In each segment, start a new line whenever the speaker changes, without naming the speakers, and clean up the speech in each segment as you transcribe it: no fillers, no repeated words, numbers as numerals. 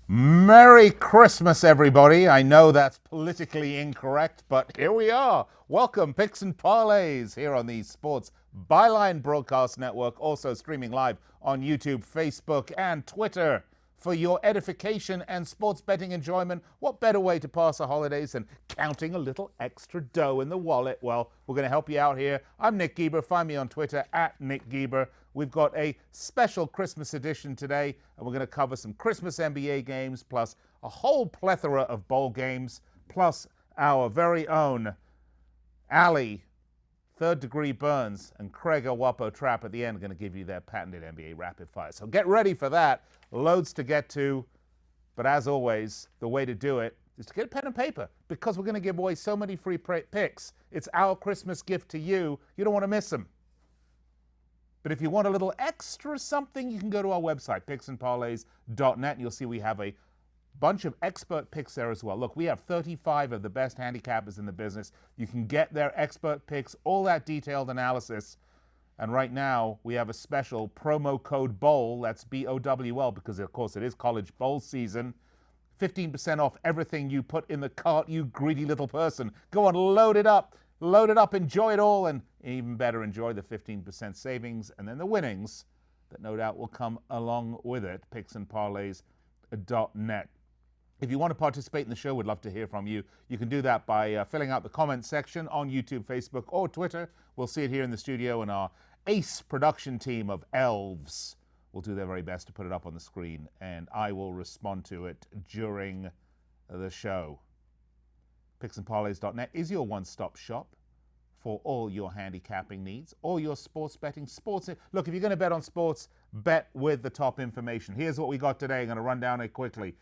Merry Christmas, everybody. I know that's politically incorrect, but here we are. Welcome, Picks and Parlays, here on the Sports Byline Broadcast Network, also streaming live on YouTube, Facebook, and Twitter. For your edification and sports betting enjoyment, what better way to pass the holidays than counting a little extra dough in the wallet? Well, we're going to help you out here. I'm Nick Geber. Find me on Twitter at Nick Geber. We've got a special Christmas edition today, and we're going to cover some Christmas NBA games, plus a whole plethora of bowl games, plus our very own Ali, Third Degree Burns, and Craig Wapo Trapp at the end are going to give you their patented NBA rapid fire. So get ready for that. Loads to get to. But as always, the way to do it is to get a pen and paper, because we're going to give away so many free picks. It's our Christmas gift to you. You don't want to miss them. But if you want a little extra something, you can go to our website, picksandparlays.net, and you'll see we have a bunch of expert picks there as well. Look, we have 35 of the best handicappers in the business. You can get their expert picks, all that detailed analysis. And right now, we have a special promo code BOWL, that's B-O-W-L, because of course it is college bowl season. 15% off everything you put in the cart, you greedy little person. Go on, load it up, enjoy it all, and even better, enjoy the 15% savings and then the winnings that no doubt will come along with it. Picksandparlays.net. If you want to participate in the show, we'd love to hear from you. You can do that by filling out the comments section on YouTube, Facebook, or Twitter. We'll see it here in the studio, and our ace production team of elves will do their very best to put it up on the screen, and I will respond to it during the show. Picksandparlays.net is your one-stop shop for all your handicapping needs, all your sports betting. Look, if you're going to bet on sports, bet with the top information. Here's what we got today. I'm going to run down it quickly.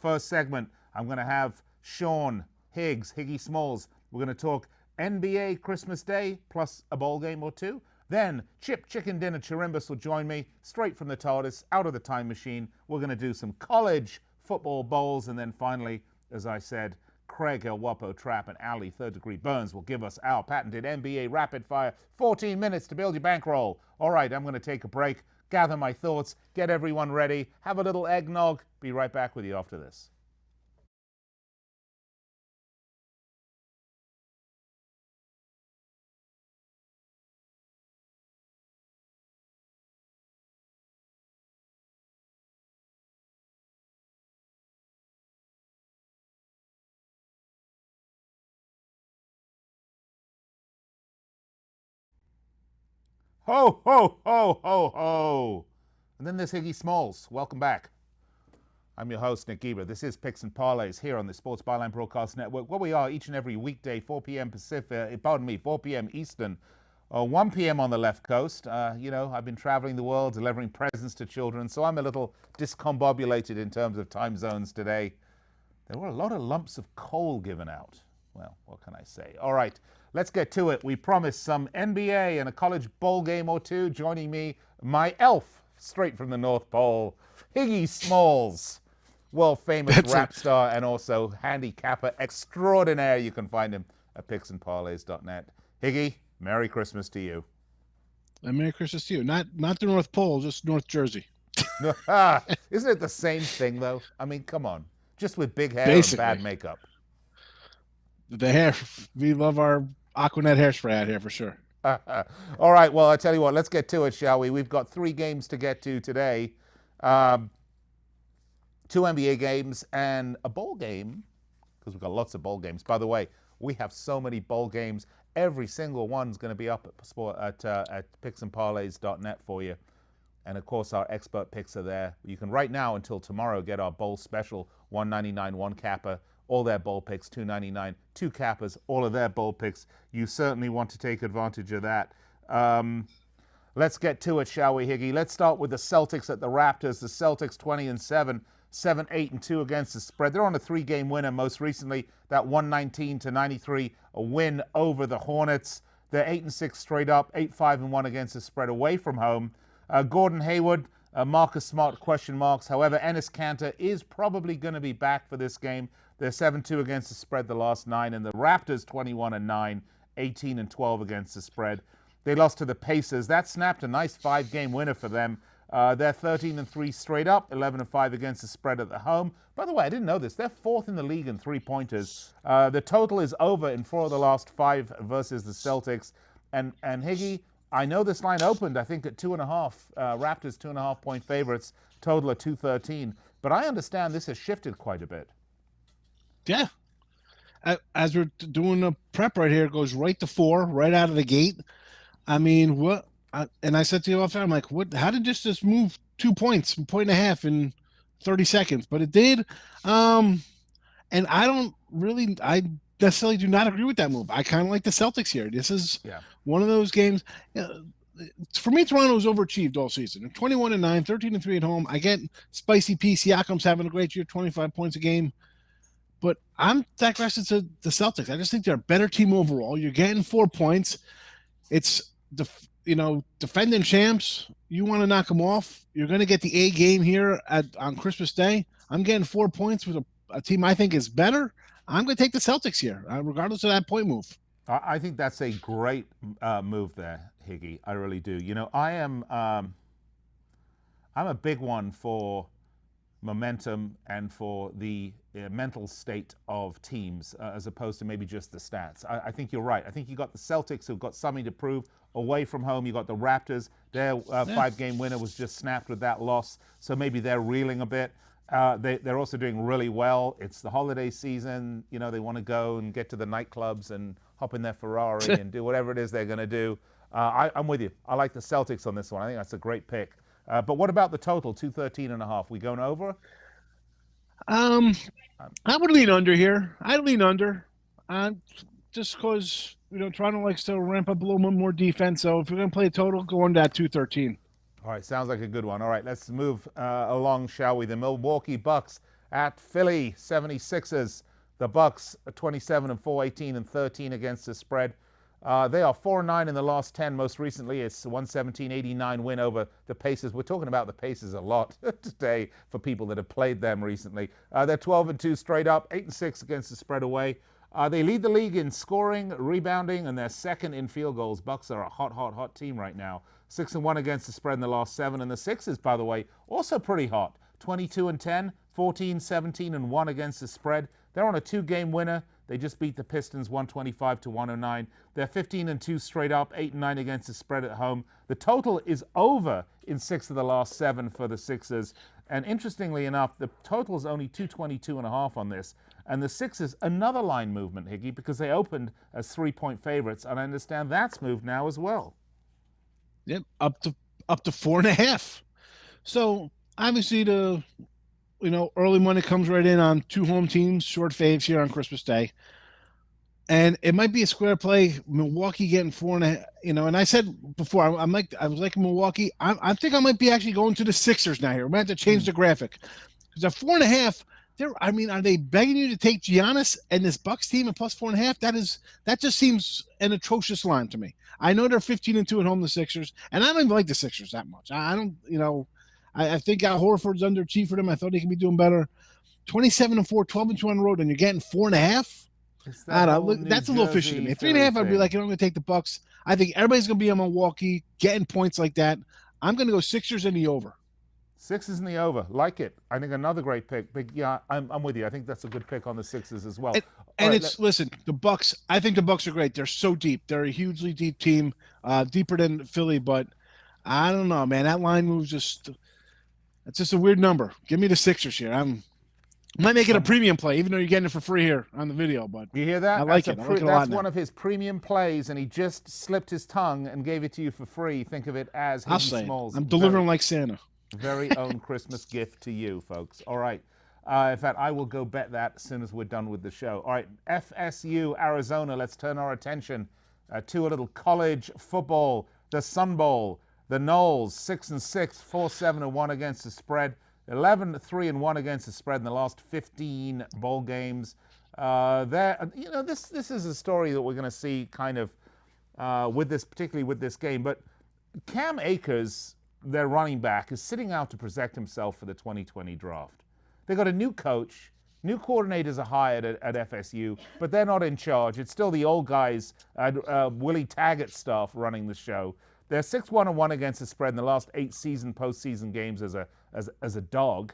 First segment, I'm going to have Sean Higgs, Higgy Smalls. We're going to talk NBA Christmas Day plus a bowl game or two. Then Chip Chirimbes will join me straight from the TARDIS, out of the time machine. We're going to do some college football bowls. And then finally, as I said, Craig Wapo Trapp and Ali, Third Degree Burns, will give us our patented NBA rapid fire. 14 minutes to build your bankroll. All right, I'm going to take a break, gather my thoughts, get everyone ready, have a little eggnog. Be right back with you after this. Ho, ho, ho, ho, ho. And then there's Higgy Smalls. Welcome back. I'm your host, Nick Geber. This is Picks and Parlays here on the Sports Byline Broadcast Network, where we are each and every weekday, 4 p.m. 4 p.m. Eastern, 1 p.m. on the left coast. I've been traveling the world, delivering presents to children, so I'm a little discombobulated in terms of time zones today. There were a lot of lumps of coal given out. Well, what can I say? All right, let's get to it. We promised some NBA and a college bowl game or two. Joining me, my elf, straight from the North Pole, Higgy Smalls, world-famous rap star and also handicapper extraordinaire. You can find him at picksandparlays.net. Higgy, Merry Christmas to you.
And Merry Christmas to you. Not the North Pole, just North Jersey.
Isn't it the same thing, though? I mean, come on. Just with big hair and bad makeup.
The hair. We love our Aquanet hairspray out here for sure.
All right, well, I tell you what, let's get to it, shall we? We've got 3 games to get to today. 2 NBA games and a bowl game, because we've got lots of bowl games. By the way, we have so many bowl games. Every single one's going to be up at picksandparlays.net for you. And, of course, our expert picks are there. You can right now until tomorrow get our bowl special, $1.99 one capper, all their bowl picks, $2.99 two cappers, all of their bowl picks. You certainly want to take advantage of that. Let's get to it, shall we, Higgy? Let's start with the Celtics at the Raptors. The Celtics 20-7, 7-8-2 against the spread. They're on a 3-game winner. Most recently, that 119-93 a win over the Hornets. They're 8-6 straight up, 8-5-1 against the spread away from home. Gordon Hayward, Marcus Smart, question marks. However, Enes Kanter is probably going to be back for this game. They're 7-2 against the spread the last 9, and the Raptors 21-9, 18-12 against the spread. They lost to the Pacers. That snapped a nice 5-game winner for them They're 13-3 straight up, 11-5 against the spread at the home. By the way, I didn't know this. They're fourth in the league in three-pointers. The total is over in 4 of the last 5 versus the Celtics. And Higgy, I know this line opened, I think, at 2.5. Raptors 2.5-point favorites, total at 213. But I understand this has shifted quite a bit.
Yeah. As we're doing a prep right here, it goes right to 4, right out of the gate. I mean, what? And I said to you off, I'm like, what? How did this just move 2 points, 1.5 in 30 seconds? But it did. And I necessarily do not agree with that move. I kind of like the Celtics here. This is one of those games. For me, Toronto's overachieved all season. 21-9, 13-3 at home. I get Spicy P. Siakam's having a great year, 25 points a game. But I'm digressing to the Celtics. I just think they're a better team overall. You're getting 4 points. It's defending champs. You want to knock them off. You're going to get the A game here on Christmas Day. I'm getting 4 points with a team I think is better. I'm going to take the Celtics here, regardless of that point move.
I think that's a great move there, Higgy. I really do. I'm a big one for momentum and for the mental state of teams as opposed to maybe just the stats. I think you're right. I think you got the Celtics who've got something to prove away from home. You got the Raptors. Their 5-game winner was just snapped with that loss, so maybe they're reeling a bit. They're also doing really well. It's the holiday season. They want to go and get to the nightclubs and hop in their Ferrari and do whatever it is they're going to do. I'm with you. I like the Celtics on this one. I think that's a great pick. But what about the total, 213.5? We going over?
I would lean under here. I'd lean under, just because Toronto likes to ramp up a little bit more defense. So if you're going to play a total, go under that 213.
All right, sounds like a good one. All right, let's move along, shall we? The Milwaukee Bucks at Philly 76ers. The Bucks are 27-4, 18-13 against the spread. They are 4-9 in the last 10. Most recently, it's a 117-89 win over the Pacers. We're talking about the Pacers a lot today for people that have played them recently. They're 12-2 straight up, 8-6 against the spread away. They lead the league in scoring, rebounding, and they're second in field goals. Bucks are a hot team right now. 6-1 against the spread in the last 7. And the Sixers, by the way, also pretty hot. 22-10, 14-17-1 against the spread. They're on a 2-game winner. They just beat the Pistons 125-109. They're 15-2 straight up, 8-9 against the spread at home. The total is over in 6 of the last 7 for the Sixers. And interestingly enough, the total is only 222.5 on this. And the Sixers, another line movement, Higgy, because they opened as 3-point favorites, and I understand that's moved now as well.
Yep, up to 4.5. So obviously early money comes right in on 2 home teams, short faves here on Christmas Day. And it might be a square play. Milwaukee getting 4.5, and I said before, I was like Milwaukee. I think I might be actually going to the Sixers now here. We might have to change the graphic. Because at 4.5, are they begging you to take Giannis and this Bucks team at plus 4.5? That just seems an atrocious line to me. I know they're 15-2 at home, the Sixers, and I don't even like the Sixers that much. I don't, I think Horford's underachieved for them. I thought he could be doing better. 27-4, 12-2 on the road, and you're getting 4.5. I don't know. That's a little fishy to me. 3.5, I'd be like, I'm going to take the Bucks. I think everybody's going to be on Milwaukee, getting points like that. I'm going to go Sixers in the over.
Sixers in the over. Like it. I think another great pick. But yeah, I'm with you. I think that's a good pick on the Sixers as well.
Listen, the Bucks, I think the Bucks are great. They're so deep. They're a hugely deep team, deeper than Philly, but I don't know, man. That line moves it's just a weird number. Give me the Sixers here. I might make it a premium play, even though you're getting it for free here on the video. But
you hear that?
I like it.
That's one of his premium plays, and he just slipped his tongue and gave it to you for free. Think of it as Higgy Smalls.
I'm delivering like Santa.
Very own Christmas gift to you, folks. All right. In fact, I will go bet that as soon as we're done with the show. All right, FSU, Arizona. Let's turn our attention to a little college football. The Sun Bowl. The Noles, 6-6, 4-7-1 against the spread. 11-3-1 against the spread in the last 15 bowl games. This is a story that we're going to see kind of particularly with this game. But Cam Akers, their running back, is sitting out to protect himself for the 2020 draft. They got a new coach. New coordinators are hired at FSU, but they're not in charge. It's still the old guys, Willie Taggart staff running the show. They're 6-1-1 against the spread in the last 8 postseason games as a dog.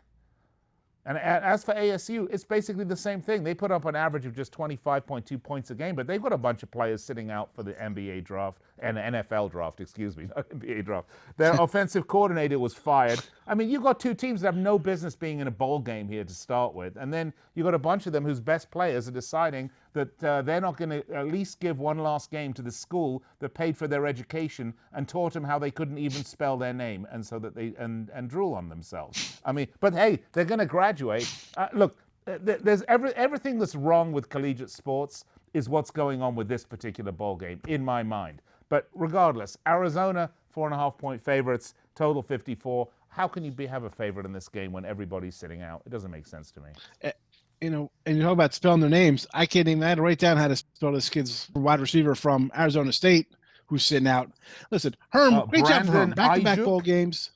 And as for ASU, it's basically the same thing. They put up an average of just 25.2 points a game, but they've got a bunch of players sitting out for the NBA draft and NFL draft, excuse me, not NBA draft. Their offensive coordinator was fired. I mean, you've got two teams that have no business being in a bowl game here to start with. And then you've got a bunch of them whose best players are deciding that they're not going to at least give one last game to the school that paid for their education and taught them how they couldn't even spell their name, and so that they and drool on themselves. I mean, but hey, they're going to graduate. Look, there's everything that's wrong with collegiate sports is what's going on with this particular bowl game, in my mind. But regardless, Arizona 4.5-point favorites, total 54. How can you have a favorite in this game when everybody's sitting out? It doesn't make sense to me.
You know, and you talk about spelling their names. I can't even. I had to write down how to spell this kid's wide receiver from Arizona State who's sitting out. Listen, Herm, great job for Herm. Back-to-back bowl games.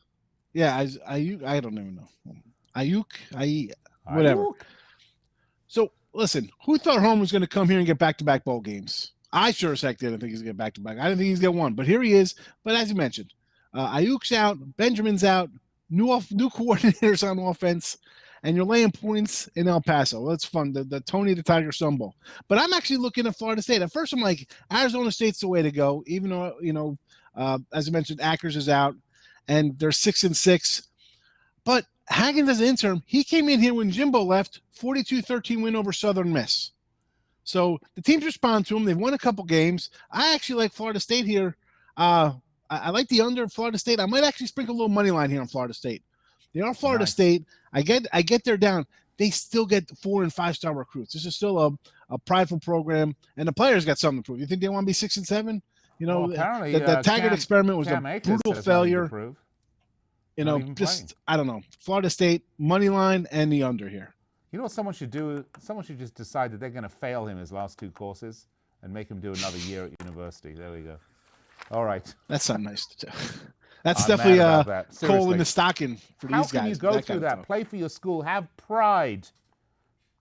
Yeah, I don't even know. Ayuk, whatever. Ayuk. So listen, who thought Herm was going to come here and get back-to-back bowl games? I sure as heck didn't think he's going to get back-to-back. I didn't think he's going to get one, but here he is. But as you mentioned, Ayuk's out, Benjamin's out, new coordinators on offense. And you're laying points in El Paso. That's fun. The Tony the Tiger Sun Bowl. But I'm actually looking at Florida State. At first, I'm like, Arizona State's the way to go, even though, you know, as I mentioned, Akers is out, and they're 6-6. But Haggins as an interim, he came in here when Jimbo left, 42-13 win over Southern Miss. So the teams respond to him. They've won a couple games. I actually like Florida State here. I like the under of Florida State. I might actually sprinkle a little money line here on Florida State. They are Florida State. I get they're down. They still get 4- and 5-star recruits. This is still a prideful program, and the players got something to prove. You think they want to be 6-7? You know,
apparently,
the Taggart experiment was a brutal failure. You know, just I don't know. Florida State money line and the under here.
You know what someone should do? Someone should just decide that they're going to fail him his last 2 courses and make him do another year at university. There we go. All right.
That's not nice to do. That's definitely coal in the stocking for these guys.
How can you go through that? Play for your school. Have pride.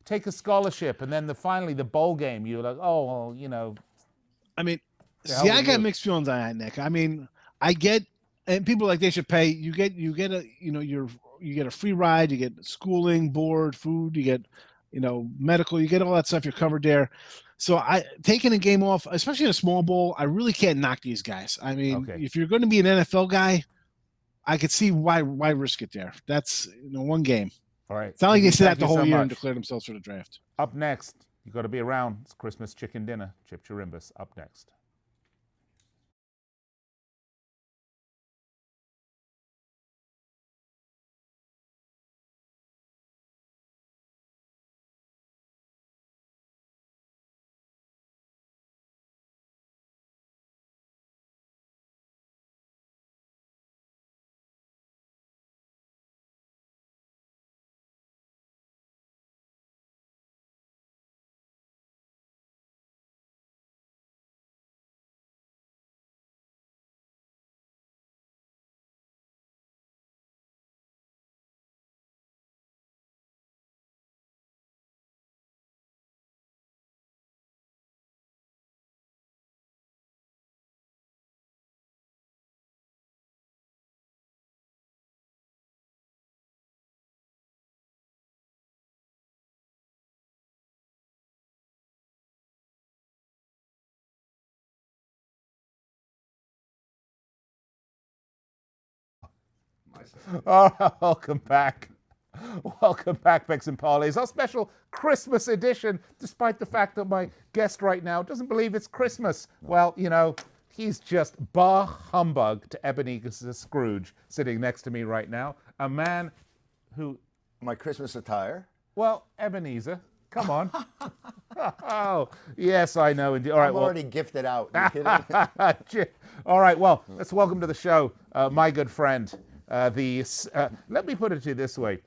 Take a scholarship. And then finally the bowl game, you're like, oh, well, you know.
I mean, see, I got mixed feelings on that, Nick. I mean, I get, and people are like, they should pay. You get a free ride. You get schooling, board, food. You get, you know, medical. You get all that stuff. You're covered there. So taking a game off, especially in a small bowl, I really can't knock these guys. I mean, if you're going to be an NFL guy, I could see why risk it there. That's one game.
All right.
It's not like they sit out the whole year and declare themselves for the draft.
Up next, you got to be around. It's Christmas chicken dinner. Chip Chirimbes up next. All right, welcome back. Welcome back, Picks and Parlays. Our special Christmas edition, despite the fact that my guest right now doesn't believe it's Christmas. Well, you know, he's just bar humbug to Ebenezer Scrooge sitting next to me right now. A man who...
My Christmas attire?
Well, Ebenezer, come on. Oh, yes, I know. All right,
I'm already gifted out. You kidding?
All right, well, let's welcome to the show my good friend. Let me put it to you this way.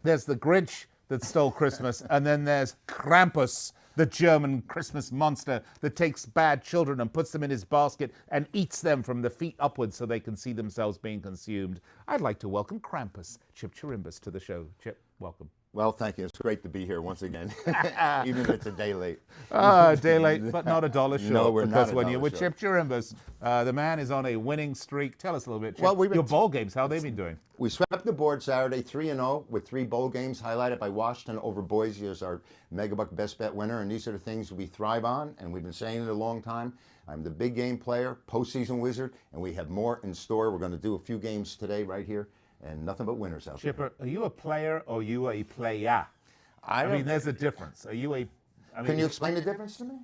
There's the Grinch that stole Christmas, and then there's Krampus, the German Christmas monster that takes bad children and puts them in his basket and eats them from the feet upwards so they can see themselves being consumed. I'd like to welcome Krampus, Chip Chirimbes, to the show. Chip, welcome.
Well, thank you. It's great to be here once again, even if it's a day late.
Day late, but not a dollar short.
No, we're
because
not a
when you're
dollar
with
short.
Chip Chirimbes, the man is on a winning streak. Tell us a little bit, Chip.
Well, we've been
Your bowl games, how have they been doing?
We swept the board Saturday 3-0 with 3 bowl games, highlighted by Washington over Boise as our Megabuck best bet winner. And these are the things we thrive on, and we've been saying it a long time. I'm the big game player, postseason wizard, and we have more in store. We're going to do a few games today right here, and nothing but winners out there.
Chipper, are you a player or are you a player? I mean, there's a difference. Are you a...
Can you explain the difference to me?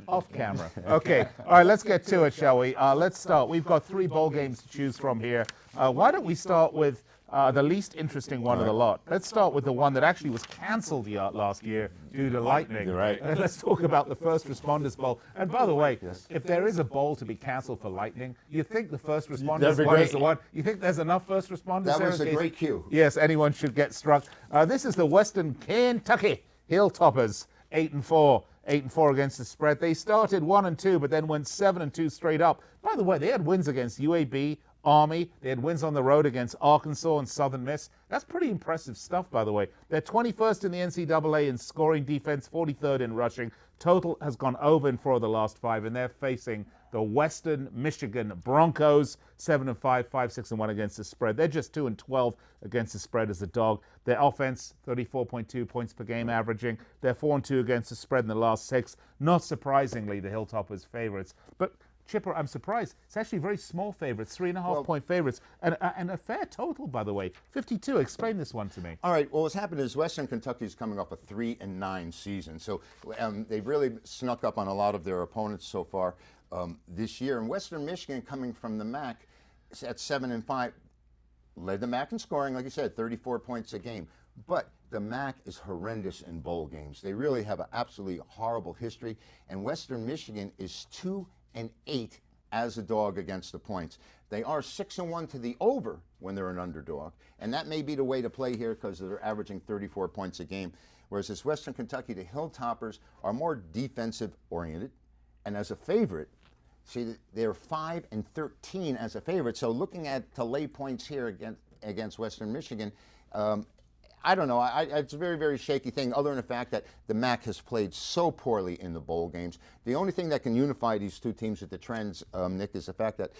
Off camera. Okay. All right, let's get to it, shall we? Let's start. We've got 3 bowl games to choose from here. Why don't we start with the least interesting one of the lot? Let's start with the one that actually was canceled last year due to lightning.
You're right.
Let's talk about the First Responders Bowl. And by the way, if there is a bowl to be canceled for lightning, you think the First Responders one is the one? You think there's enough First Responders
That
there
was
in
a
case-
great cue.
Yes, anyone should get struck. This is the Western Kentucky Hilltoppers, 8-4. 8-4 against the spread. They started 1-2, but then went 7-2 straight up. By the way, they had wins against UAB, Army. They had wins on the road against Arkansas and Southern Miss. That's pretty impressive stuff, by the way. They're 21st in the NCAA in scoring defense, 43rd in rushing. Total has gone over in 4 of the last 5, and they're facing the Western Michigan Broncos, 7-5, 5-6-1 against the spread. They're just 2-12 against the spread as a dog. Their offense, 34.2 points per game averaging. They're 4-2 against the spread in the last 6. Not surprisingly, the Hilltoppers favorites. But Chipper, I'm surprised. It's actually very small favorites, 3.5-point favorites, and a fair total, by the way, 52. Explain this one to me.
All right. Well, what's happened is Western Kentucky is coming off a 3-9 season, so they've really snuck up on a lot of their opponents so far this year. And Western Michigan, coming from the MAC, is at 7-5, led the MAC in scoring, like you said, 34 points a game. But the MAC is horrendous in bowl games. They really have an absolutely horrible history. And Western Michigan is 2-8 as a dog against the points. They are 6-1 to the over when they're an underdog, and that may be the way to play here because they're averaging 34 points a game. Whereas this Western Kentucky, the Hilltoppers are more defensive oriented, and as a favorite, see, they're 5-13 as a favorite. So looking at to lay points here against Western Michigan, I don't know. It's a very, very shaky thing, other than the fact that the MAC has played so poorly in the bowl games. The only thing that can unify these two teams with the trends, Nick, is the fact that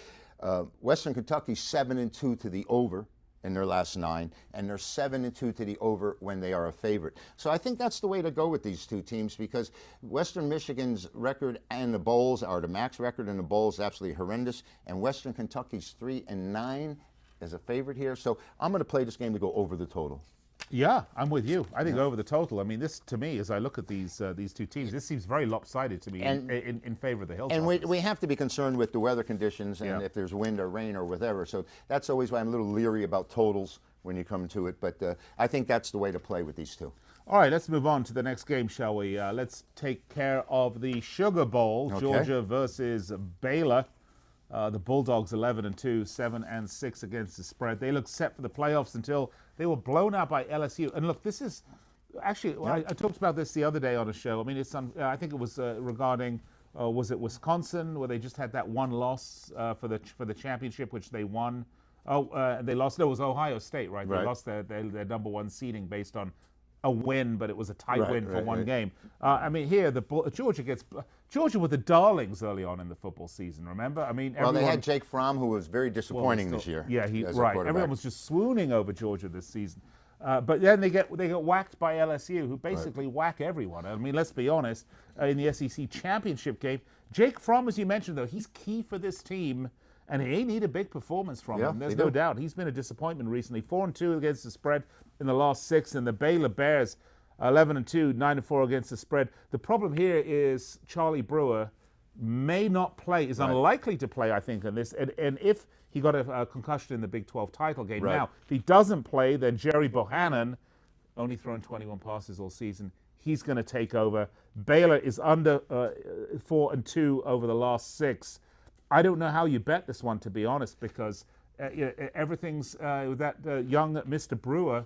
Western Kentucky's 7-2 to the over in their last 9, and they're 7-2 to the over when they are a favorite. So I think that's the way to go with these two teams, because Western Michigan's record and the bowls, or the MAC's record in the bowls, is absolutely horrendous, and Western Kentucky's 3-9 as a favorite here. So I'm going to play this game to go over the total.
Yeah, I'm with you. I think over the total. I mean, this to me, as I look at these two teams, this seems very lopsided to me in favor of the Hilltoppers.
And we have to be concerned with the weather conditions and if there's wind or rain or whatever. So that's always why I'm a little leery about totals when you come to it. But I think that's the way to play with these two.
All right, let's move on to the next game, shall we? Let's take care of the Sugar Bowl, Georgia versus Baylor. The Bulldogs 11-2, 7-6 against the spread. They look set for the playoffs until they were blown out by LSU. And look, this is actually I talked about this the other day on a show. I mean, it's I think it was regarding was it Wisconsin, where they just had that one loss for the championship, which they won. They lost. No, it was Ohio State, right? They lost their number 1 seeding based on a win, but it was a tight win for one game. I mean, here Georgia were the darlings early on in the football season. Remember? I mean,
they had Jake Fromm, who was very disappointing this year.
Yeah, everyone was just swooning over Georgia this season. But then they get whacked by LSU, who basically whack everyone. I mean, let's be honest. In the SEC championship game, Jake Fromm, as you mentioned, though, he's key for this team. And they need a big performance from him. There's no doubt. He's been a disappointment recently. 4-2 against the spread in the last 6. And the Baylor Bears, 11-2, 9-4 against the spread. The problem here is Charlie Brewer may not play, is unlikely to play, I think, in this. And if he got a concussion in the Big 12 title game now, if he doesn't play, then Jerry Bohannon, only thrown 21 passes all season, he's going to take over. Baylor is under 4-2 over the last 6. I don't know how you bet this one, to be honest, because everything's with that young Mr. Brewer.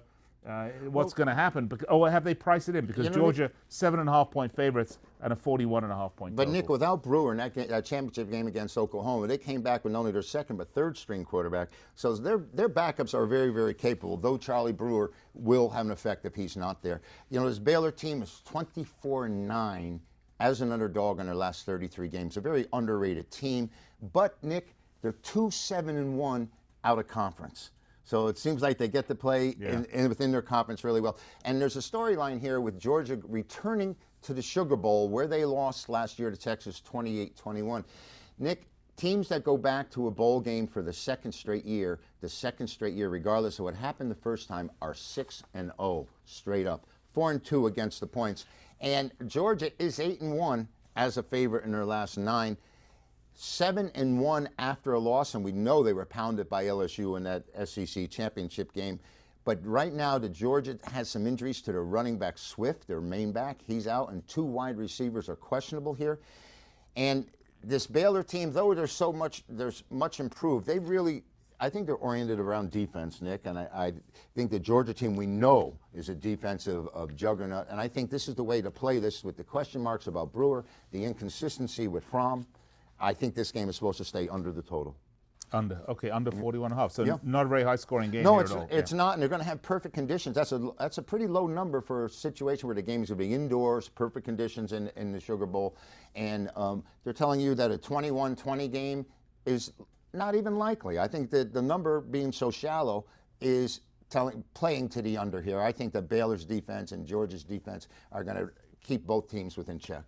what's going to happen. Have they priced it in? Because Georgia, 7.5-point favorites and a 41.5-point
But
total.
Nick, without Brewer in that championship game against Oklahoma, they came back with not only their second but third string quarterback. So their backups are very, very capable, though Charlie Brewer will have an effect if he's not there. This Baylor team is 24-9 as an underdog in their last 33 games. A very underrated team. But, Nick, they're 2-7-1 out of conference. So it seems like they get to play within their conference really well. And there's a storyline here with Georgia returning to the Sugar Bowl where they lost last year to Texas 28-21. Nick, teams that go back to a bowl game for the second straight year, regardless of what happened the first time, are 6-0 straight up. 4-2 against the points. And Georgia is 8-1 as a favorite in their last 9. 7-1 after a loss, and we know they were pounded by LSU in that SEC championship game. But right now, Georgia has some injuries to their running back Swift, their main back. He's out, and 2 wide receivers are questionable here. And this Baylor team, though there's much improved, I think they're oriented around defense, Nick, and I think the Georgia team we know is a defensive juggernaut, and I think this is the way to play this with the question marks about Brewer, the inconsistency with Fromm. I think this game is supposed to stay under the total.
Under 41.5. So not a very high-scoring game.
No,
here
it's
at all.
it's not, and they're going to have perfect conditions. That's a pretty low number for a situation where the game is going to be indoors, perfect conditions in the Sugar Bowl, and they're telling you that a 21-20 game is not even likely. I think that the number being so shallow is playing to the under here. I think that Baylor's defense and Georgia's defense are going to keep both teams within check.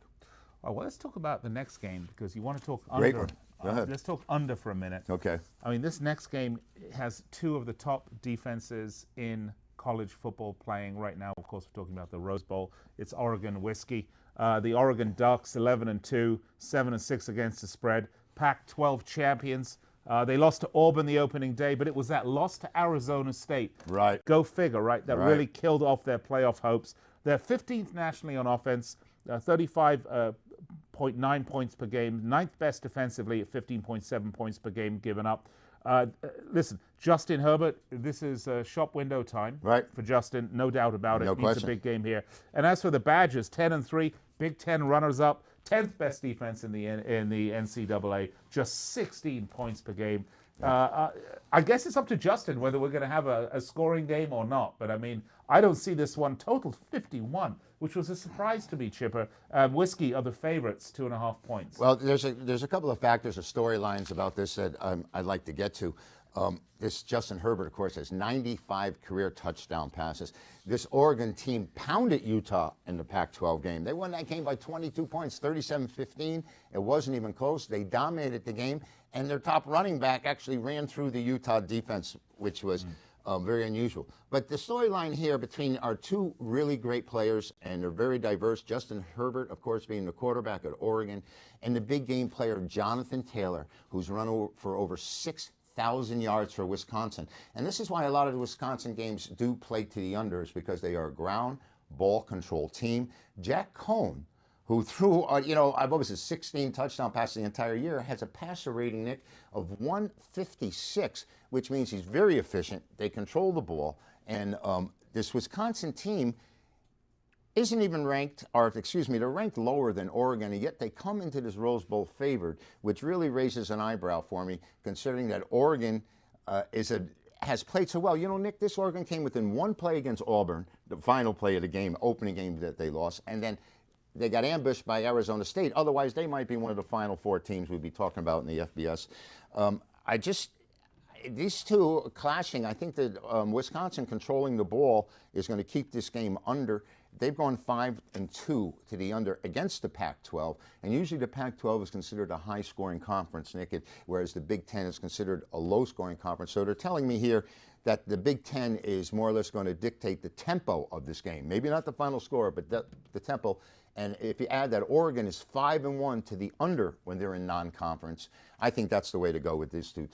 Well, let's talk about the next game because you want to talk
Great
under.
one. Go ahead.
Let's talk under for a minute.
Okay.
I mean, this next game has 2 of the top defenses in college football playing right now. Of course, we're talking about the Rose Bowl. It's Oregon Whiskey. The Oregon Ducks, 11-2, 7-6 against the spread. Pac-12 champions. They lost to Auburn the opening day, but it was that loss to Arizona State.
Right.
Go figure, right? That really killed off their playoff hopes. They're 15th nationally on offense, 35.9 points per game, 9th best defensively at 15.7 points per game given up. Listen, Justin Herbert, this is shop window time for Justin, no doubt about it.
No question.
It's a big game here. And as for the Badgers, 10-3, Big Ten runners-up, 10th best defense in the NCAA, just 16 points per game. I guess it's up to Justin whether we're going to have a scoring game or not. But I mean, I don't see this one. Total 51, which was a surprise to me, Chipper. Whiskey are the favorites, 2.5 points.
Well, there's a couple of factors or storylines about this that I'd like to get to. This Justin Herbert, of course, has 95 career touchdown passes. This Oregon team pounded Utah in the Pac-12 game. They won that game by 22 points, 37-15. It wasn't even close. They dominated the game, and their top running back actually ran through the Utah defense, which was very unusual. But the storyline here between our 2 really great players, and they're very diverse, Justin Herbert, of course, being the quarterback at Oregon, and the big game player, Jonathan Taylor, who's run for over 6,000 yards for Wisconsin. And this is why a lot of the Wisconsin games do play to the unders, because they are a ground ball control team. Jack Cohn, who threw, 16 touchdown passes the entire year, has a passer rating, Nick, of 156, which means he's very efficient. They control the ball. And this Wisconsin team isn't even ranked, they're ranked lower than Oregon, and yet they come into this Rose Bowl favored, which really raises an eyebrow for me, considering that Oregon has played so well. Nick, this Oregon came within 1 play against Auburn, the final play of the game, opening game that they lost, and then they got ambushed by Arizona State. Otherwise, they might be one of the final 4 teams we'd be talking about in the FBS. These 2 clashing. I think that Wisconsin controlling the ball is going to keep this game under. They've gone 5-2 to the under against the Pac-12, and usually the Pac-12 is considered a high-scoring conference, Nick, whereas the Big Ten is considered a low-scoring conference. So they're telling me here that the Big Ten is more or less going to dictate the tempo of this game. Maybe not the final score, but the tempo. And if you add that Oregon is 5-1 to the under when they're in non-conference, I think that's the way to go with these two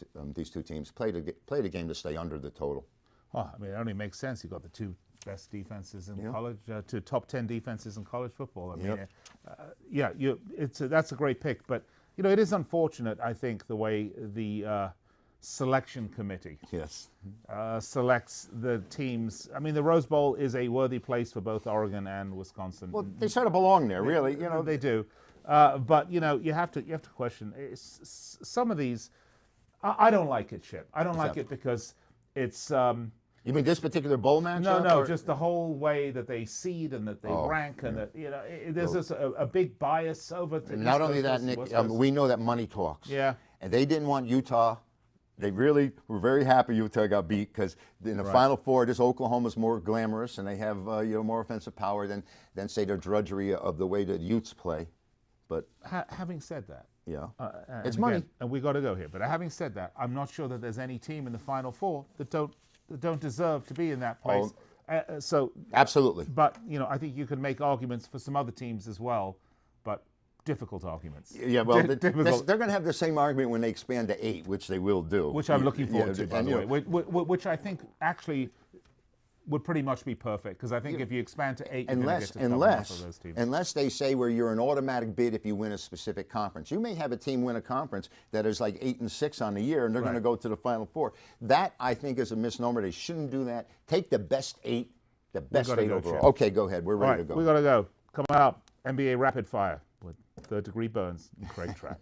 teams. Play the game to stay under the total.
Well, I mean, it only makes sense. You've got the 2 best defenses in college, 2 top 10 defenses in college football. I mean, that's a great pick. But it is unfortunate, I think, the way the selection committee
Yes.
selects the teams. I mean, the Rose Bowl is a worthy place for both Oregon and Wisconsin.
Well, they sort of belong there, really.
They do. But you have to question some of these. I don't like it, Chip. I don't like it because it's.
You mean this particular bowl matchup?
No, just the whole way that they seed and that they rank, and that there's just a big bias over.
Not only that, Nick, we know that money talks.
Yeah.
And they didn't want Utah. They really were very happy Utah got beat because in the Final Four, this Oklahoma's more glamorous and they have more offensive power than say the drudgery of the way the Utes play. But
having said that,
it's money,
and we got to go here. But having said that, I'm not sure that there's any team in the Final Four that don't deserve to be in that place. So
absolutely.
But I think you can make arguments for some other teams as well, but difficult arguments.
Yeah, well, they're going to have the same argument when they expand to 8, which they will do.
Which I'm looking forward to, by the way. Which I think actually would pretty much be perfect, because I think if you expand to 8,
unless they say where you're an automatic bid if you win a specific conference. You may have a team win a conference that is like 8-6 on the year, and they're going to go to the Final Four. That, I think, is a misnomer. They shouldn't do that. Take the best 8, the best 8 overall. Okay, go ahead. We're ready to go.
We got to go. Coming up, NBA Rapid Fire with Third Degree Burns and Craig Trapp.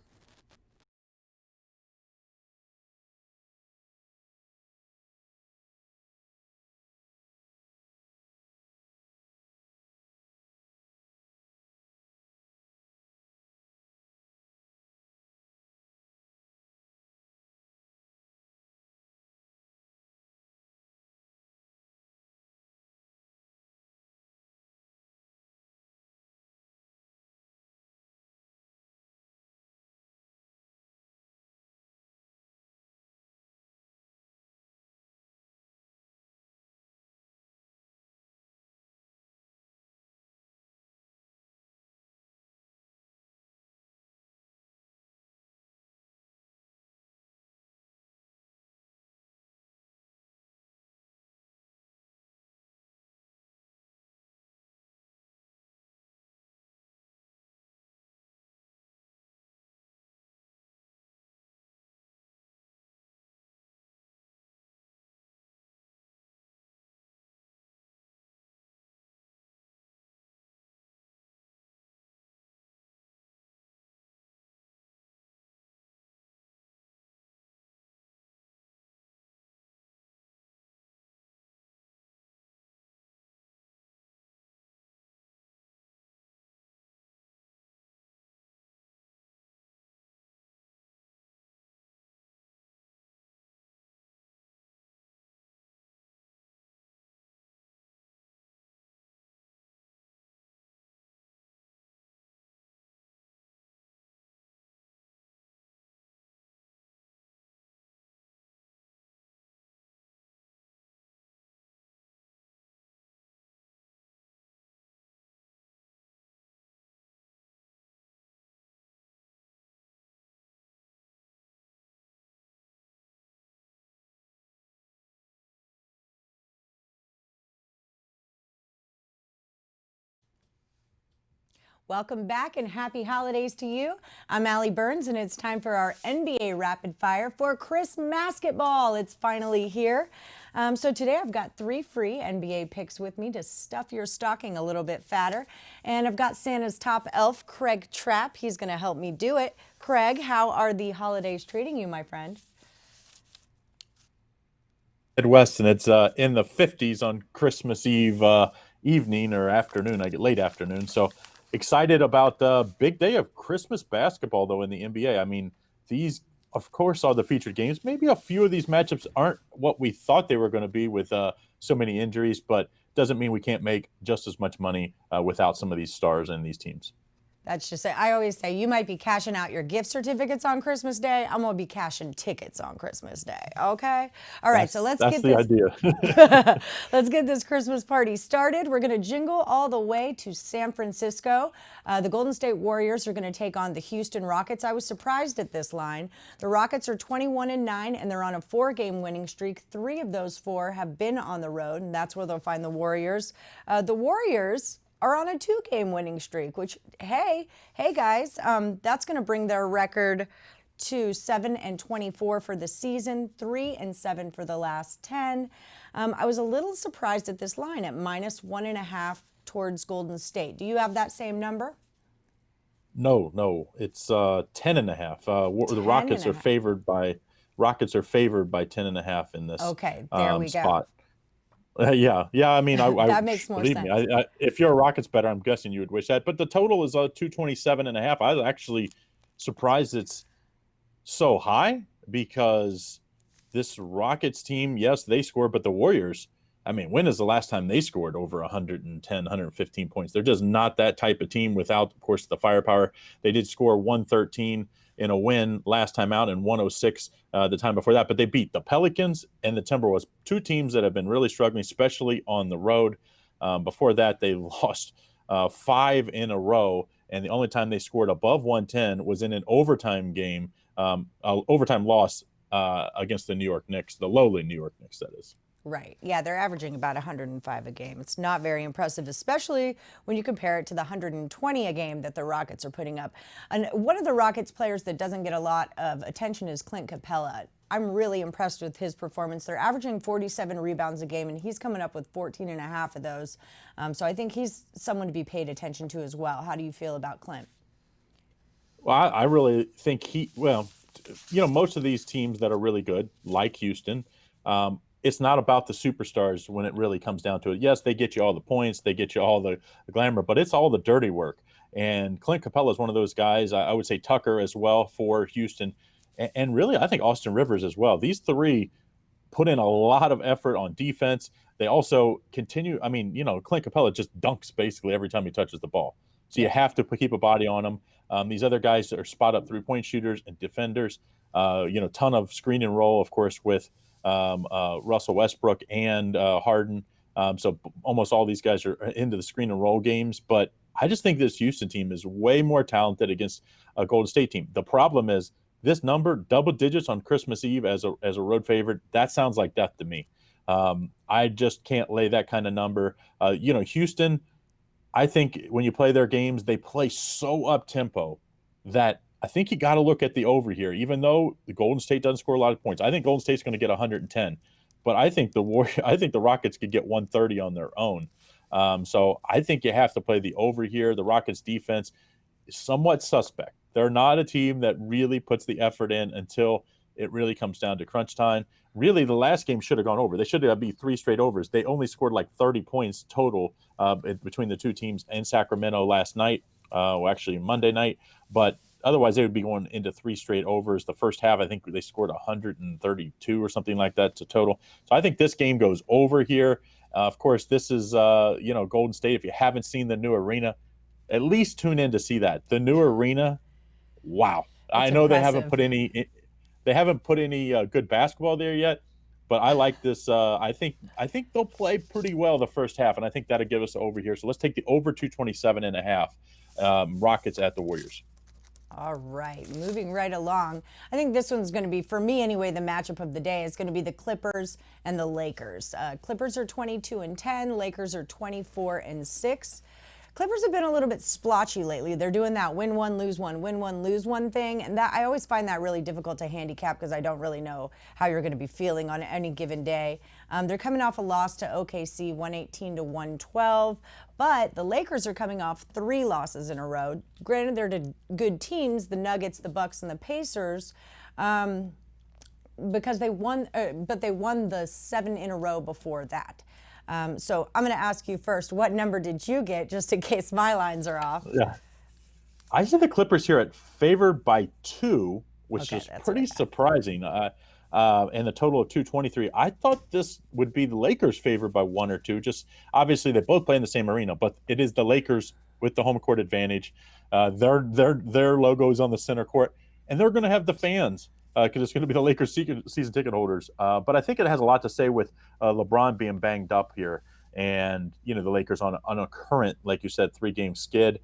Welcome back and happy holidays to you. I'm Allie Burns, and it's time for our NBA Rapid Fire for Christmas basketball. It's finally here. So today I've got 3 free NBA picks with me to stuff your stocking a little bit fatter. And I've got Santa's top elf, Craig Trapp. He's going to help me do it. Craig, how are the holidays treating you, my friend?
Midwest, and it's in the 50s on Christmas Eve evening or afternoon. I get late afternoon. So excited about the big day of Christmas basketball, though, in the NBA. I mean, these, of course, are the featured games. Maybe a few of these matchups aren't what we thought they were going to be with so many injuries, but doesn't mean we can't make just as much money without some of these stars and these teams.
That's just it. I always say you might be cashing out your gift certificates on Christmas Day. I'm going to be cashing tickets on Christmas Day. Okay? All right, so let's get this.
That's the idea.
Let's get this Christmas party started. We're going to jingle all the way to San Francisco. The Golden State Warriors are going to take on the Houston Rockets. I was surprised at this line. The Rockets are 21-9, and they're on a 4-game winning streak. 3 of those 4 have been on the road, and that's where they'll find the Warriors. The Warriors are on a 2-game winning streak, which, hey guys, that's going to bring their record to 7-24 for the season, 3-7 for the last 10. I was a little surprised at this line at -1.5 towards Golden State. Do you have that same number?
No, it's 10.5. The Rockets are favored by 10.5 in this.
Okay, there we
spot. Yeah. I mean,
that makes more
believe
sense.
me. If you're a Rockets better, I'm guessing you would wish that. But the total is 227.5. I was actually surprised it's so high because this Rockets team, yes, they score, but the Warriors, I mean, when is the last time they scored over 110, 115 points? They're just not that type of team without, of course, the firepower. They did score 113 in a win last time out and 106 the time before that, but they beat the Pelicans and the Timberwolves, two teams that have been really struggling, especially on the road. Before that, they lost 5 in a row, and the only time they scored above 110 was in an overtime game, overtime loss against the New York Knicks, the lowly New York Knicks, that is.
Right. Yeah, they're averaging about 105 a game. It's not very impressive, especially when you compare it to the 120 a game that the Rockets are putting up. And one of the Rockets players that doesn't get a lot of attention is Clint Capella. I'm really impressed with his performance. They're averaging 47 rebounds a game, and he's coming up with 14.5 of those. So I think he's someone to be paid attention to as well. How do you feel about Clint?
Well, I really think most of these teams that are really good, like Houston, it's not about the superstars when it really comes down to it. Yes, they get you all the points, they get you all the glamour, but it's all the dirty work. And Clint Capella is one of those guys. I would say Tucker as well for Houston. And really, I think Austin Rivers as well. These three put in a lot of effort on defense. They also continue. I mean, Clint Capella just dunks basically every time he touches the ball. So you have to keep a body on him. These other guys are spot up 3-point shooters and defenders. Ton of screen and roll, of course, with Russell Westbrook and Harden. So almost all these guys are into the screen and roll games. But I just think this Houston team is way more talented against a Golden State team. The problem is this number, double digits on Christmas Eve as a road favorite, that sounds like death to me. I just can't lay that kind of number. Houston, I think when you play their games, they play so up-tempo that I think you got to look at the over here. Even though the Golden State doesn't score a lot of points, I think Golden State's going to get 110. But I think the Rockets could get 130 on their own. So I think you have to play the over here. The Rockets defense is somewhat suspect. They're not a team that really puts the effort in until it really comes down to crunch time. Really, the last game should have gone over. They should have beat 3 straight overs. They only scored like 30 points total between the two teams in Sacramento last night, actually Monday night. But otherwise, they would be going into 3 straight overs. The first half, I think they scored 132 or something like that to total. So I think this game goes over here. Of course, this is Golden State. If you haven't seen the new arena, at least tune in to see that. The new arena, wow! I know
impressive.
they haven't put any good basketball there yet, but I like this. I think they'll play pretty well the first half, and I think that'll give us over here. So let's take the over 227.5. Rockets at the Warriors.
All right, moving right along. I think this one's going to be, for me anyway, the matchup of the day is going to be the Clippers and the Lakers. Clippers are 22-10, Lakers are 24-6. Clippers have been a little bit splotchy lately. They're doing that win one, lose one, win one, lose one thing. And that I always find that really difficult to handicap because I don't really know how you're going to be feeling on any given day. They're coming off a loss to OKC, 118-112. But the Lakers are coming off 3 losses in a row. Granted, they're to good teams, the Nuggets, the Bucks, and the Pacers, because they won, but they won the 7 in a row before that. So I'm going to ask you first, what number did you get, just in case my lines are off?
Yeah, I see the Clippers here at favored by 2, which is pretty surprising. And the total of 223. I thought this would be the Lakers favored by 1 or 2. Just obviously they both play in the same arena, but it is the Lakers with the home court advantage. Their logo is on the center court, and they're going to have the fans. Because it's going to be the Lakers season ticket holders. But I think it has a lot to say with LeBron being banged up here and, the Lakers on a current, like you said, 3-game skid.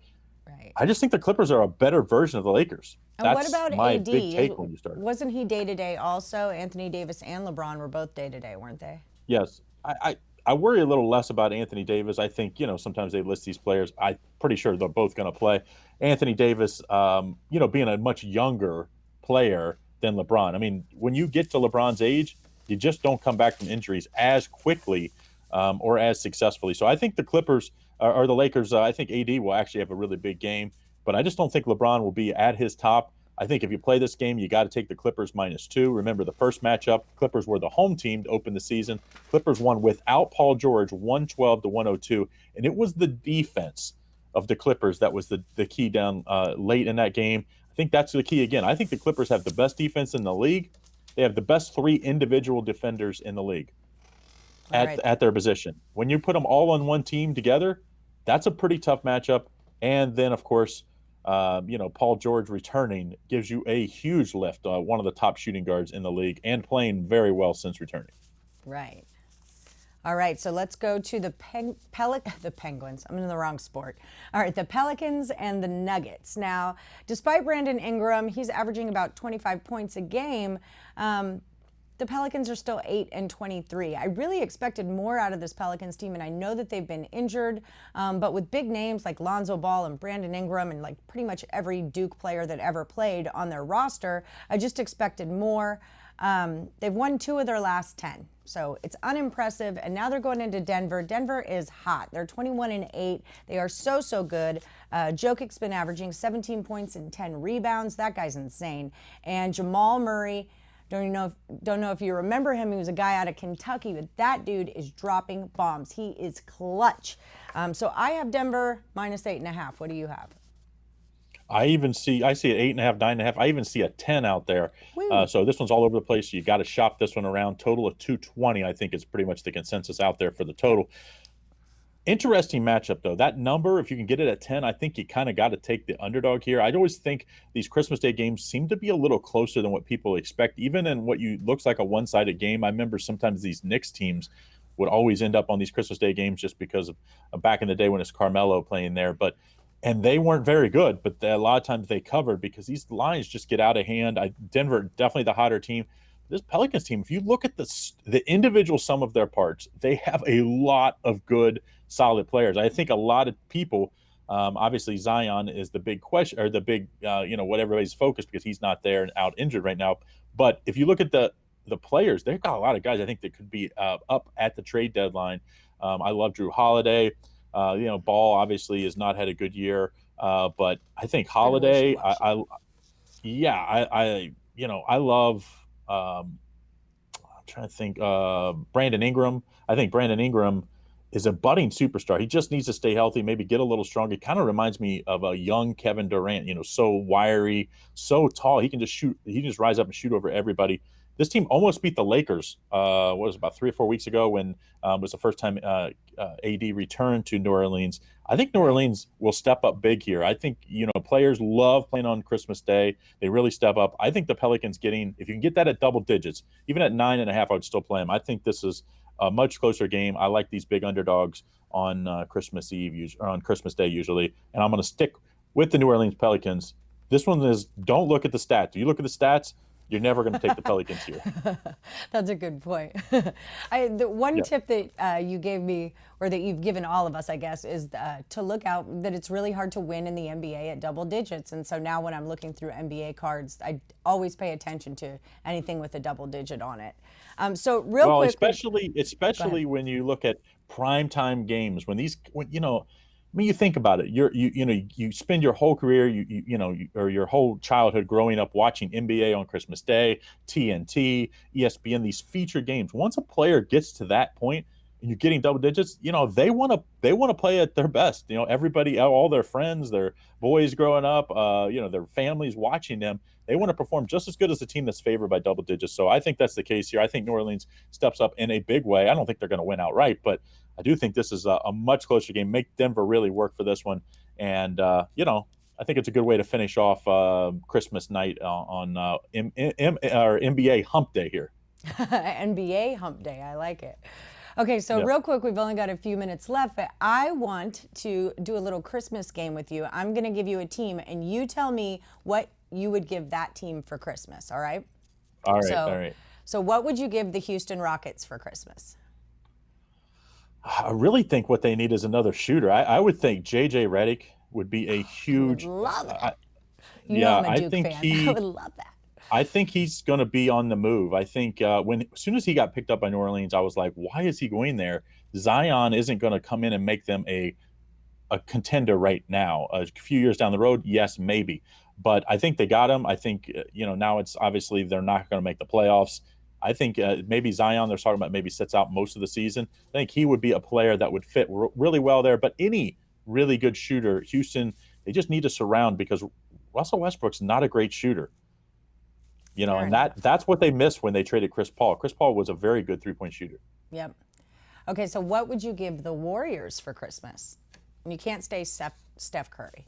Right.
I just think the Clippers are a better version of the Lakers.
And
That's
what about
my
AD?
big take when you start.
Wasn't he day-to-day also? Anthony Davis and LeBron were both day-to-day, weren't they?
Yes. I worry a little less about Anthony Davis. I think, sometimes they list these players. I'm pretty sure they're both going to play. Anthony Davis, being a much younger player than LeBron. I mean, when you get to LeBron's age, you just don't come back from injuries as quickly or as successfully. So I think the Clippers or the Lakers, I think AD will actually have a really big game, but I just don't think LeBron will be at his top. I think if you play this game, you got to take the Clippers -2. Remember, the first matchup, Clippers were the home team to open the season. Clippers won without Paul George 112-102, and it was the defense of the Clippers that was the key down late in that game. I think that's the key again. I think the Clippers have the best defense in the league. They have the best 3 individual defenders in the league at their position. When you put them all on one team together, that's a pretty tough matchup. And then, of course, Paul George returning gives you a huge lift. One of the top shooting guards in the league and playing very well since returning.
Right. All right, so let's go to the Penguins. I'm in the wrong sport. All right, the Pelicans and the Nuggets. Now, despite Brandon Ingram, he's averaging about 25 points a game. The Pelicans are still 8-23. I really expected more out of this Pelicans team, and I know that they've been injured, but with big names like Lonzo Ball and Brandon Ingram and like pretty much every Duke player that ever played on their roster, I just expected more. They've won 2 of their last 10, so it's unimpressive, and now they're going into Denver. Denver is hot. They're 21-8. They are so good. Jokic's been averaging 17 points and 10 rebounds. That guy's insane. And Jamal Murray, don't know if you remember him. He was a guy out of Kentucky, but that dude is dropping bombs. He is clutch. So I have Denver -8.5. What do you have?
I see it 8.5, 9.5. I even see a 10 out there. So this one's all over the place. You got to shop this one around. Total of 220, I think, is pretty much the consensus out there for the total. Interesting matchup, though. That number, if you can get it at 10, I think you kind of got to take the underdog here. I'd always think these Christmas Day games seem to be a little closer than what people expect, even in what looks like a one-sided game. I remember sometimes these Knicks teams would always end up on these Christmas Day games just because of back in the day when it's Carmelo playing there. And they weren't very good, but a lot of times they covered because these lines just get out of hand. Denver, definitely the hotter team. This Pelicans team, if you look at the individual sum of their parts, they have a lot of good, solid players. I think a lot of people, obviously Zion is the big question, or the big, what everybody's focused because he's not there and out injured right now. But if you look at the players, they've got a lot of guys I think that could be up at the trade deadline. I love Drew Holiday. Ball obviously has not had a good year, but I think Holiday. I love. I'm trying to think. Brandon Ingram. I think Brandon Ingram is a budding superstar. He just needs to stay healthy, maybe get a little stronger. He kind of reminds me of a young Kevin Durant. So wiry, so tall. He can just shoot. He can just rise up and shoot over everybody. This team almost beat the Lakers. About 3 or 4 weeks ago when it was the first time AD returned to New Orleans. I think New Orleans will step up big here. I think players love playing on Christmas Day. They really step up. I think the Pelicans if you can get that at double digits, even at 9.5, I would still play them. I think this is a much closer game. I like these big underdogs on Christmas Eve or on Christmas Day usually, and I'm going to stick with the New Orleans Pelicans. This one is don't look at the stats. You look at the stats, you're never going to take the Pelicans here.
That's a good point. The one tip that you gave me, or that you've given all of us, I guess, is to look out that it's really hard to win in the NBA at double digits. And so now when I'm looking through NBA cards, I always pay attention to anything with a double digit on it. Quick, especially when you look at primetime games, you think about it. You spend your whole career, or your whole childhood growing up watching NBA on Christmas Day, TNT, ESPN, these featured games. Once a player gets to that point and you're getting double digits, they want to play at their best. Everybody, all their friends, their boys growing up, their families watching them, they want to perform just as good as the team that's favored by double digits. So I think that's the case here. I think New Orleans steps up in a big way. I don't think they're going to win outright, but I do think this is a much closer game. Make Denver really work for this one. And, I think it's a good way to finish off Christmas night on NBA Hump Day here. NBA Hump Day. I like it. Okay, so real quick, we've only got a few minutes left, but I want to do a little Christmas game with you. I'm going to give you a team, and you tell me what you would give that team for Christmas, all right?
All right.
So what would you give the Houston Rockets for Christmas?
I really think what they need is another shooter. I would think J.J. Redick would be a huge.
I would love it. I'm a Duke fan. I would love that.
I think he's going to be on the move. I think as soon as he got picked up by New Orleans, I was like, why is he going there? Zion isn't going to come in and make them a contender right now. A few years down the road, yes, maybe. But I think they got him. I think, now it's obviously they're not going to make the playoffs. I think maybe Zion, they're talking about maybe sits out most of the season. I think he would be a player that would fit really well there. But any really good shooter, Houston, they just need to surround because Russell Westbrook's not a great shooter. And that's what they missed when they traded Chris Paul. Chris Paul was a very good three-point shooter.
Yep. Okay, so what would you give the Warriors for Christmas? And you can't stay Steph Curry.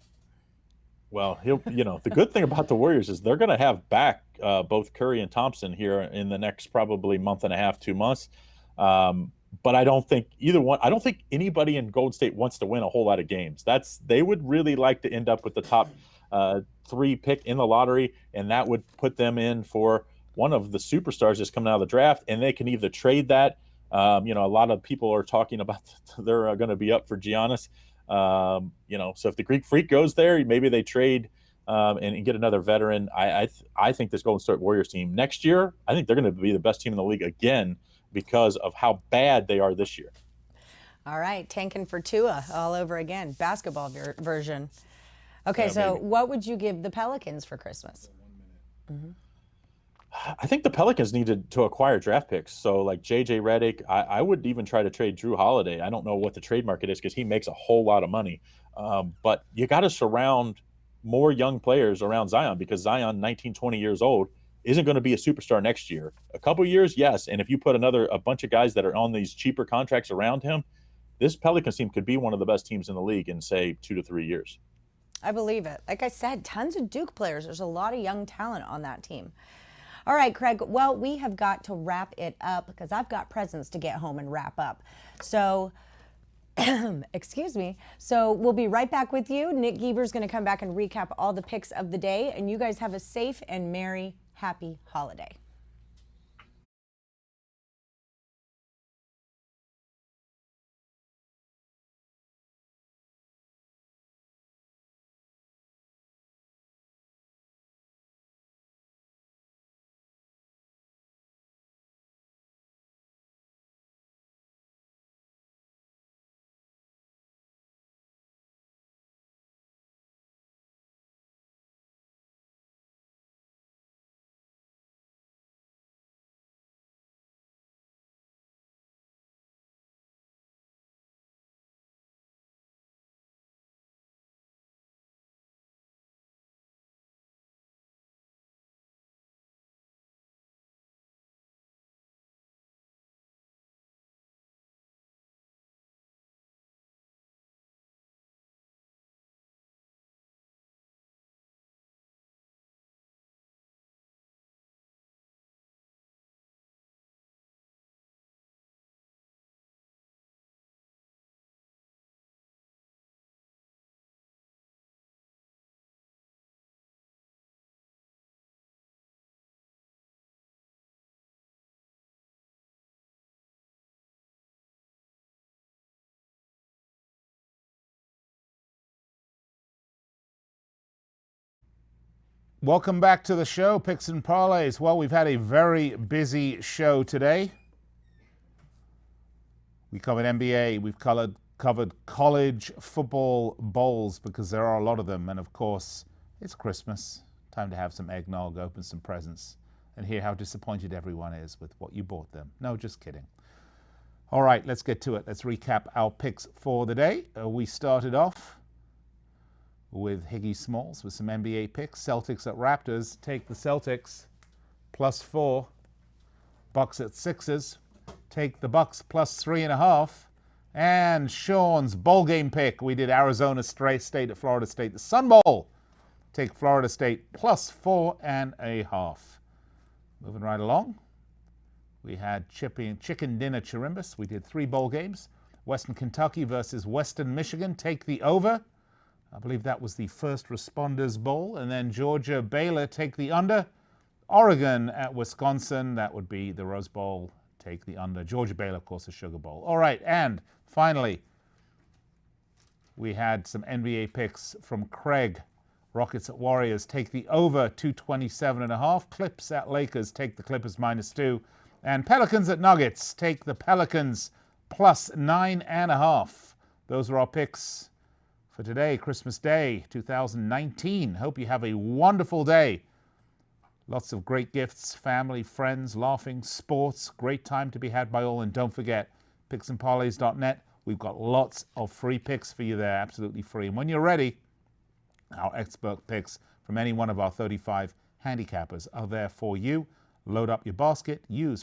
Well, the good thing about the Warriors is they're going to have back both Curry and Thompson here in the next probably month and a half, 2 months. But I don't think either one. I don't think anybody in Golden State wants to win a whole lot of games. They would really like to end up with the top 3 pick in the lottery, and that would put them in for one of the superstars that's coming out of the draft, and they can either trade that. A lot of people are talking about they're going to be up for Giannis. So if the Greek Freak goes there, maybe they trade and get another veteran. I think this Golden State Warriors team next year, I think they're going to be the best team in the league again because of how bad they are this year.
All right, tanking for Tua all over again, basketball version. Okay, so
maybe.
what would you give the Pelicans for Christmas? Mm-hmm.
I think the Pelicans needed to acquire draft picks. So like JJ Redick, I would even try to trade Drew Holiday. I don't know what the trade market is because he makes a whole lot of money. But you got to surround more young players around Zion because Zion, 19, 20 years old, isn't going to be a superstar next year. A couple years, yes. And if you put a bunch of guys that are on these cheaper contracts around him, this Pelicans team could be one of the best teams in the league in, say, 2 to 3 years.
I believe it. Like I said, tons of Duke players. There's a lot of young talent on that team. All right, Craig. Well, we have got to wrap it up because I've got presents to get home and wrap up. So, excuse me. So we'll be right back with you. Nick Geber's going to come back and recap all the picks of the day. And you guys have a safe and merry, happy holiday.
Welcome back to the show, Picks and Parlays. Well, we've had a very busy show today. We covered NBA, we've covered college football bowls because there are a lot of them. And of course, it's Christmas. Time to have some eggnog, open some presents, and hear how disappointed everyone is with what you bought them. No, just kidding. All right, let's get to it. Let's recap our picks for the day. We started off with Higgy Smalls with some NBA picks. Celtics at Raptors. Take the Celtics +4. Bucks at Sixers. Take the Bucks +3.5. And Sean's bowl game pick. We did Arizona State at Florida State. The Sun Bowl. Take Florida State +4.5. Moving right along. We had Chicken Dinner Chirimbes. We did 3 bowl games. Western Kentucky versus Western Michigan. Take the over. I believe that was the First Responders Bowl. And then Georgia Baylor, take the under. Oregon at Wisconsin, that would be the Rose Bowl, take the under. Georgia Baylor, of course, the Sugar Bowl. All right, and finally, we had some NBA picks from Craig Rockets at Warriors take the over 227.5. Clips at Lakers take the Clippers -2. And Pelicans at Nuggets take the Pelicans +9.5. Those are our picks for today, Christmas Day 2019. Hope you have a wonderful day. Lots of great gifts, family, friends, laughing, sports. Great time to be had by all. And don't forget, picksandparlays.net. We've got lots of free picks for you there, absolutely free. And when you're ready, our expert picks from any one of our 35 handicappers are there for you. Load up your basket, use